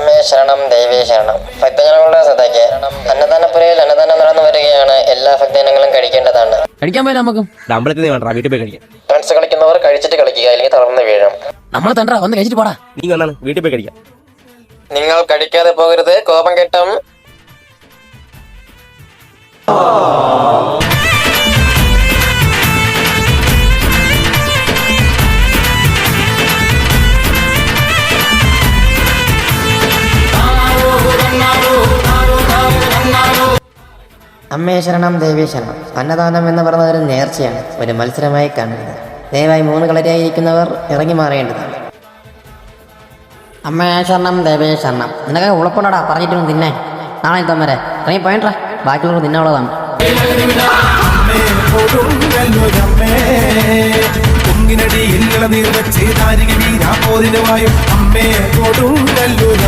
അമ്മേ ശരണം, ദേവീ ശരണം. ഭക്തജനങ്ങളുടെ ശ്രദ്ധയ്ക്ക് അന്നദാനപ്പുരയിൽ അന്നദാനം നടന്നു വരികയാണ്. എല്ലാ ഭക്തജനങ്ങളും കഴിക്കേണ്ടതാണ്. കഴിക്കാൻ പോയാൽ നമുക്ക് അമ്പലത്തിൽ വേണ്ട, വീട്ടിൽ പോയി കഴിക്കാം. ഡാൻസ് കളിക്കുന്നവർ കഴിച്ചിട്ട് കളിക്കുക, അല്ലെങ്കിൽ തളർന്ന് വീഴും. നമ്മൾ തണ്ടാ വന്ന് കഴിച്ചിട്ട് പോടാ. നീ വന്നാണ് വീട്ടിൽ പോയി കഴിക്കാം. നിങ്ങൾ കഴിക്കാതെ പോകരുത്, കോപം കെട്ടും. അമ്മേ ശരണം, ദേവീ ശരണം. അന്നദാനം എന്ന് പറയുന്നത് ഒരു നേർച്ചയാണ്, ഒരു മത്സരമായി കാണരുത്. ദയവായി 3 കളരിയായിരിക്കുന്നവർ ഇറങ്ങി മാറേണ്ടതാണ്. അമ്മേ ശരണം, ദേവീ ശരണം. നിനക്ക് ഉളപ്പുണ്ടോടാ പറഞ്ഞിട്ട് തിന്നെ. നാളെ തമ്മരെ ഇറങ്ങി പോയിട്ടാ, ബാക്കിയുള്ളവർ തിന്നുള്ളതാണ്. നീർ വെച്ച് താരിക വീരാ പോരിനുമായും അമ്മേ കൊടുങ്കല്ലൂരം.